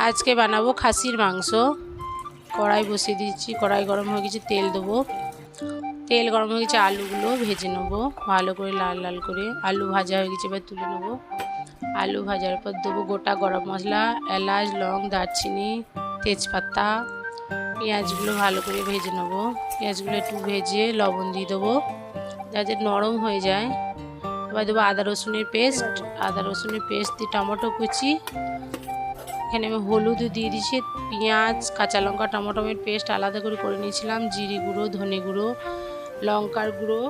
আজকে বানাবো খাসির মাংস। কড়াই বসিয়ে দিচ্ছি, কড়াই গরম হয়ে গেছে, তেল দেবো। তেল গরম হয়ে গেছে, আলুগুলো ভেজে নেবো ভালো করে, লাল লাল করে। আলু ভাজা হয়ে গেছে, এবার তুলে নেবো। আলু ভাজার পর দেবো গোটা গরম মশলা, এলাচ, লং, দারচিনি, তেজপাতা। পেঁয়াজগুলো ভালো করে ভেজে নেবো। পেঁয়াজগুলো একটু ভেজে লবণ দিয়ে দেবো যাতে নরম হয়ে যায়। এবার দেবো আদা রসুনের পেস্ট, দিয়ে টমেটো কুচি। এখানে আমি হলুদও দিয়ে দিচ্ছি, পেঁয়াজ, কাঁচা লঙ্কা, টমেটোমের পেস্ট আলাদা করে নিয়েছিলাম, জিরে গুঁড়ো, ধনে গুঁড়ো, লঙ্কার গুঁড়ো।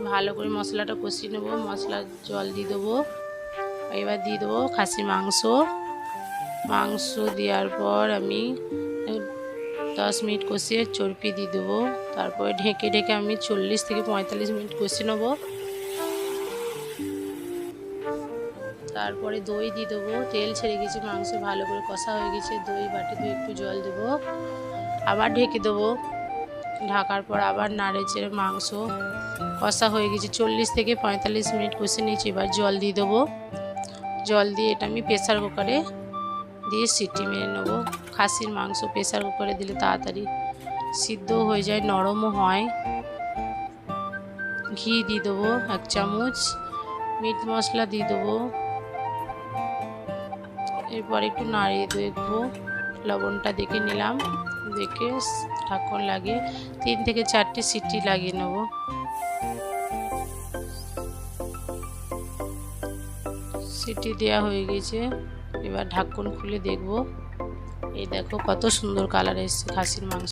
ভালো করে মশলাটা কষিয়ে নেবো। মশলার জল দিয়ে দেবো। এবার দিয়ে দেবো খাসির মাংস দেওয়ার পর আমি 10 মিনিট কষিয়ে চর্পি দিয়ে দেবো। তারপরে ঢেকে আমি 40 থেকে 45 মিনিট কষিয়ে নেবো। তারপরে দই দিয়ে দেবো। তেল ছেড়ে গেছে, মাংস ভালো করে কষা হয়ে গেছে। দই বাটিতে একটু জল দেবো, আবার ঢেকে দেবো। ঢাকার পর আবার নাড়ে চেড়ে মাংস কষা হয়ে গেছে। 40 থেকে 45 মিনিট কষে নিয়েছি। এবার জল দিয়ে দেবো। জল দিয়ে এটা আমি প্রেসার কুকারে দিয়ে সিটি মেরে নেবো। খাসির মাংস প্রেসার কুকারে দিলে তাড়াতাড়ি সিদ্ধ হয়ে যায়, নরমও হয়। ঘি দিয়ে দেবো 1 চামচ, মিট মশলা দিয়ে দেবো। এরপর একটু নাড়িয়ে দেখবো, লবণটা দেখে নিলাম। দেখে ঢাকন লাগিয়ে 3 থেকে 4টি সিটি লাগিয়ে নেব। সিটি দেওয়া হয়ে গেছে, এবার ঢাকন খুলে দেখব। এই দেখো কত সুন্দর কালার এসেছে খাসির মাংস।